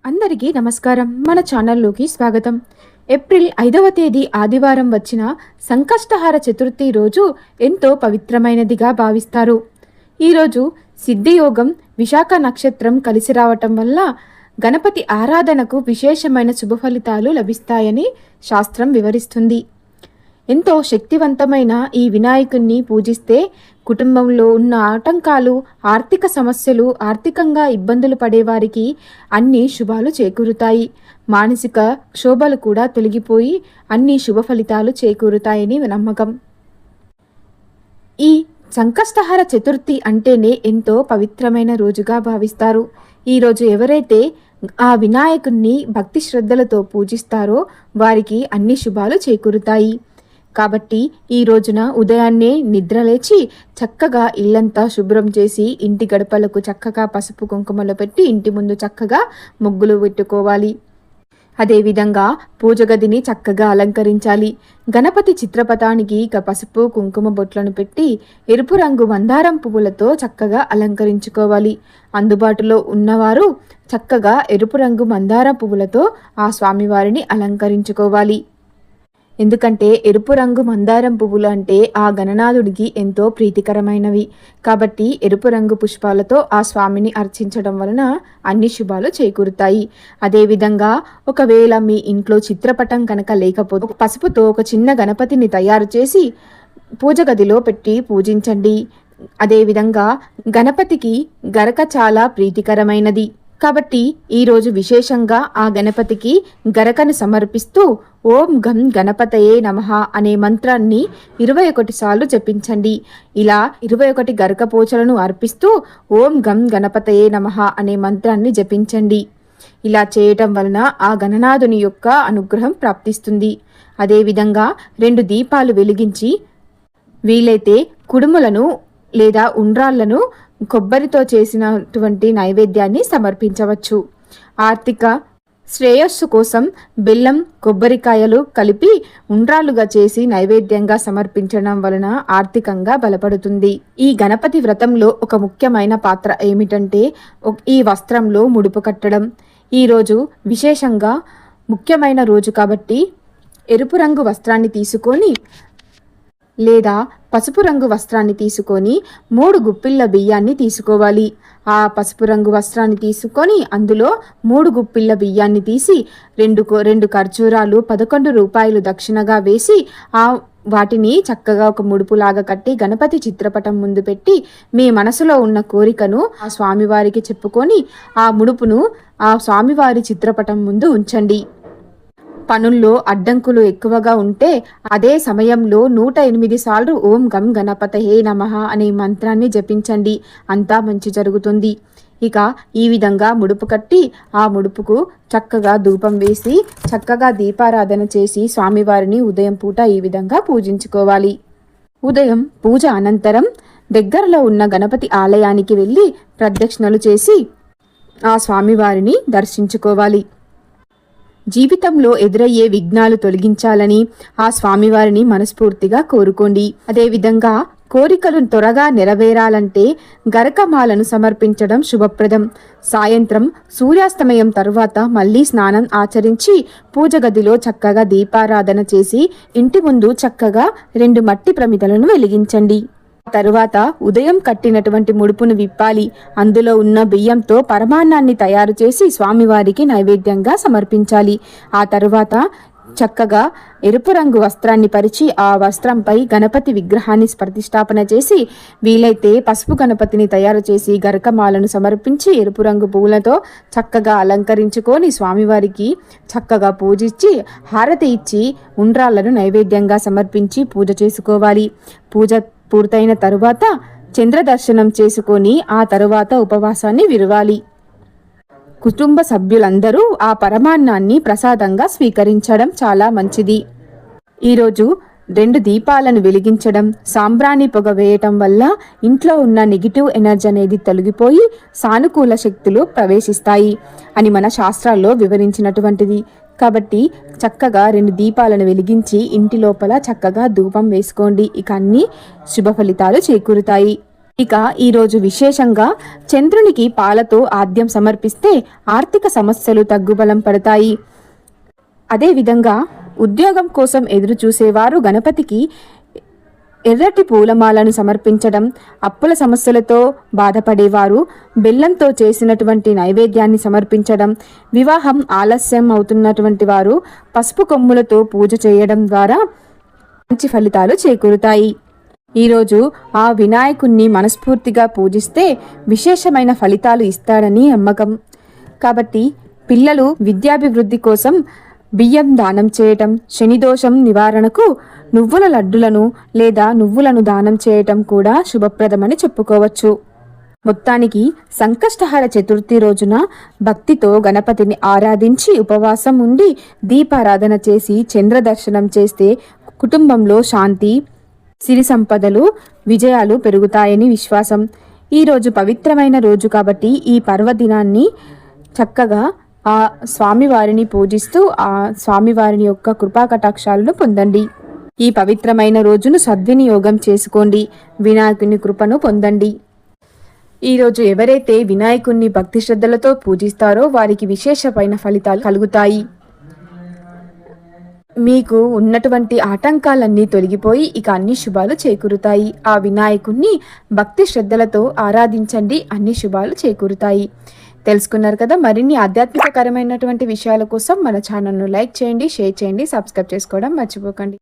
అందరికీ నమస్కారం. మన ఛానల్లోకి స్వాగతం. ఏప్రిల్ 5వ తేదీ ఆదివారం వచ్చిన సంకష్టహార చతుర్థి రోజు ఎంతో పవిత్రమైనదిగా భావిస్తారు. ఈరోజు సిద్ధియోగం విశాఖ నక్షత్రం కలిసి రావటం వల్ల గణపతి ఆరాధనకు విశేషమైన శుభ ఫలితాలు లభిస్తాయని శాస్త్రం వివరిస్తుంది. ఎంతో శక్తివంతమైన ఈ వినాయకుణ్ణి పూజిస్తే కుటుంబంలో ఉన్న ఆటంకాలు, ఆర్థిక సమస్యలు, ఆర్థికంగా ఇబ్బందులు పడేవారికి అన్ని శుభాలు చేకూరుతాయి. మానసిక క్షోభలు కూడా తొలగిపోయి అన్ని శుభ ఫలితాలు చేకూరుతాయని నమ్మకం. ఈ సంకష్టహార చతుర్థి అంటేనే ఎంతో పవిత్రమైన రోజుగా భావిస్తారు. ఈరోజు ఎవరైతే ఆ వినాయకుణ్ణి భక్తి శ్రద్ధలతో పూజిస్తారో వారికి అన్ని శుభాలు చేకూరుతాయి. కాబట్టి ఈ రోజున ఉదయాన్నే నిద్రలేచి చక్కగా ఇల్లంతా శుభ్రం చేసి ఇంటి గడపలకు చక్కగా పసుపు కుంకుమలు పెట్టి ఇంటి ముందు చక్కగా ముగ్గులు పెట్టుకోవాలి. అదేవిధంగా పూజ గదిని చక్కగా అలంకరించాలి. గణపతి చిత్రపటానికి పసుపు కుంకుమ బొట్లను పెట్టి ఎరుపు రంగు మందారం పువ్వులతో చక్కగా అలంకరించుకోవాలి. అందుబాటులో ఉన్నవారు చక్కగా ఎరుపు రంగు మందారం పువ్వులతో ఆ స్వామివారిని అలంకరించుకోవాలి. ఎందుకంటే ఎరుపు రంగు మందారం పువ్వులు అంటే ఆ గణనాథుడికి ఎంతో ప్రీతికరమైనవి. కాబట్టి ఎరుపు రంగు పుష్పాలతో ఆ స్వామిని అర్చించడం వలన అన్ని శుభాలు చేకూరుతాయి. అదేవిధంగా ఒకవేళ మీ ఇంట్లో చిత్రపటం కనుక లేకపోతే పసుపుతో ఒక చిన్న గణపతిని తయారు చేసి పూజ గదిలో పెట్టి పూజించండి. అదేవిధంగా గణపతికి గరక చాలా ప్రీతికరమైనది. కాబట్టి ఈరోజు విశేషంగా ఆ గణపతికి గరకను సమర్పిస్తూ ఓం గం గణపతయే నమః అనే మంత్రాన్ని 21 సార్లు జపించండి. ఇలా 21 గరక పోచలను అర్పిస్తూ ఓం గం గణపతయే నమః అనే మంత్రాన్ని జపించండి. ఇలా చేయటం వలన ఆ గణనాథుని యొక్క అనుగ్రహం ప్రాప్తిస్తుంది. అదేవిధంగా 2 దీపాలు వెలిగించి వీలైతే కుడుములను లేదా ఉండ్రాళ్లను కొబ్బరితో చేసినటువంటి నైవేద్యాన్ని సమర్పించవచ్చు. ఆర్థిక శ్రేయస్సు కోసం బెల్లం, కొబ్బరికాయలు కలిపి ఉండ్రాలుగా చేసి నైవేద్యంగా సమర్పించడం వలన ఆర్థికంగా బలపడుతుంది. ఈ గణపతి వ్రతంలో ఒక ముఖ్యమైన పాత్ర ఏమిటంటే ఈ వస్త్రంలో ముడుపు కట్టడం. ఈరోజు విశేషంగా ముఖ్యమైన రోజు కాబట్టి ఎరుపు రంగు వస్త్రాన్ని తీసుకొని లేదా పసుపు రంగు వస్త్రాన్ని తీసుకొని 3 గుప్పిళ్ళ బియ్యాన్ని తీసుకోవాలి. ఆ పసుపు రంగు వస్త్రాన్ని తీసుకొని అందులో 3 గుప్పిళ్ళ బియ్యాన్ని తీసి 2 ఖర్జూరాలు 11 రూపాయలు దక్షిణగా వేసి వాటిని చక్కగా ఒక ముడుపులాగా కట్టి గణపతి చిత్రపటం ముందు పెట్టి మీ మనసులో ఉన్న కోరికను ఆ స్వామివారికి చెప్పుకొని ఆ ముడుపును ఆ స్వామివారి చిత్రపటం ముందు ఉంచండి. పనుల్లో అడ్డంకులు ఎక్కువగా ఉంటే అదే సమయంలో 108 సార్లు ఓం గం గణపతయే నమః అనే మంత్రాన్ని జపించండి. అంతా మంచి జరుగుతుంది. ఇక ఈ విధంగా ముడుపు కట్టి ఆ ముడుపుకు చక్కగా ధూపం వేసి చక్కగా దీపారాధన చేసి స్వామివారిని ఉదయం పూట ఈ విధంగా పూజించుకోవాలి. ఉదయం పూజ అనంతరం దగ్గరలో ఉన్న గణపతి ఆలయానికి వెళ్ళి ప్రదక్షిణలు చేసి ఆ స్వామివారిని దర్శించుకోవాలి. జీవితంలో ఎదురయ్యే విఘ్నాలు తొలగించాలని ఆ స్వామివారిని మనస్ఫూర్తిగా కోరుకోండి. అదేవిధంగా కోరికలు త్వరగా నెరవేరాలంటే గరకమాలను సమర్పించడం శుభప్రదం. సాయంత్రం సూర్యాస్తమయం తరువాత మళ్ళీ స్నానం ఆచరించి పూజ గదిలో చక్కగా దీపారాధన చేసి ఇంటి ముందు చక్కగా 2 మట్టి ప్రమిదలను వెలిగించండి. తరువాత ఉదయం కట్టినటువంటి ముడుపును విప్పాలి. అందులో ఉన్న బియ్యంతో పరమాన్నాన్ని తయారు చేసి స్వామివారికి నైవేద్యంగా సమర్పించాలి. ఆ తరువాత చక్కగా ఎరుపు రంగు వస్త్రాన్ని పరిచి ఆ వస్త్రంపై గణపతి విగ్రహాన్ని ప్రతిష్టాపన చేసి వీలైతే పసుపు గణపతిని తయారు చేసి గరకమాలను సమర్పించి ఎరుపు రంగు పువ్వులతో చక్కగా అలంకరించుకొని స్వామివారికి చక్కగా పూజించి హారతి ఇచ్చి ఉండ్రాళ్లను నైవేద్యంగా సమర్పించి పూజ చేసుకోవాలి. పూజ పూర్తయిన తరువాత చంద్రదర్శనం చేసుకొని ఆ తరువాత ఉపవాసాన్ని విరవాలి. కుటుంబ సభ్యులందరూ ఆ పరమాన్నాన్ని ప్రసాదంగా స్వీకరించడం చాలా మంచిది. ఈరోజు 2 దీపాలను వెలిగించడం, సాంబ్రాణి పొగ వేయటం వల్ల ఇంట్లో ఉన్న నెగిటివ్ ఎనర్జీ అనేది తొలగిపోయి సానుకూల శక్తులు ప్రవేశిస్తాయి అని మన శాస్త్రాల్లో వివరించినటువంటిది. కాబట్టి చక్కగా 2 దీపాలను వెలిగించి ఇంటి లోపల చక్కగా ధూపం వేసుకోండి. ఇక అన్ని శుభ ఫలితాలు చేకూరుతాయి. ఇక ఈరోజు విశేషంగా చంద్రునికి పాలతో ఆద్యం సమర్పిస్తే ఆర్థిక సమస్యలు తగ్గుబలం పడతాయి. అదేవిధంగా ఉద్యోగం కోసం ఎదురు చూసేవారు గణపతికి ఎర్రటి పూలమాలను సమర్పించడం, అప్పుల సమస్యలతో బాధపడేవారు బెల్లంతో చేసినటువంటి నైవేద్యాన్ని సమర్పించడం, వివాహం ఆలస్యం అవుతున్నటువంటి వారు పసుపు కొమ్ములతో పూజ చేయడం ద్వారా మంచి ఫలితాలు చేకూరుతాయి. ఈరోజు ఆ వినాయకుణ్ణి మనస్ఫూర్తిగా పూజిస్తే విశేషమైన ఫలితాలు ఇస్తాడని నమ్మకం. కాబట్టి పిల్లలు విద్యాభివృద్ధి కోసం బియ్యం దానం చేయటం, శనిదోషం నివారణకు నువ్వుల లడ్డులను లేదా నువ్వులను దానం చేయటం కూడా శుభప్రదమని చెప్పుకోవచ్చు. మొత్తానికి సంకష్టహర చతుర్థి రోజున భక్తితో గణపతిని ఆరాధించి ఉపవాసం ఉండి దీపారాధన చేసి చంద్రదర్శనం చేస్తే కుటుంబంలో శాంతి, సిరి సంపదలు, విజయాలు పెరుగుతాయని విశ్వాసం. ఈరోజు పవిత్రమైన రోజు కాబట్టి ఈ పర్వదినాన్ని చక్కగా ఆ స్వామివారిని పూజిస్తూ ఆ స్వామివారిని యొక్క కృపా కటాక్షాలను పొందండి. ఈ పవిత్రమైన రోజును సద్వినియోగం చేసుకోండి. వినాయకుని కృపను పొందండి. ఈరోజు ఎవరైతే వినాయకుణ్ణి భక్తి శ్రద్ధలతో పూజిస్తారో వారికి విశేషమైన ఫలితాలు కలుగుతాయి. మీకు ఉన్నటువంటి ఆటంకాలన్నీ తొలగిపోయి ఇక అన్ని శుభాలు చేకూరుతాయి. ఆ వినాయకుణ్ణి భక్తి శ్రద్ధలతో ఆరాధించండి, అన్ని శుభాలు చేకూరుతాయి. తెలుసుకున్నారు కదా. మరిన్ని ఆధ్యాత్మికకరమైనటువంటి విషయాల కోసం మన ఛానల్ను లైక్ చేయండి, షేర్ చేయండి, సబ్స్క్రైబ్ చేసుకోవడం మర్చిపోకండి.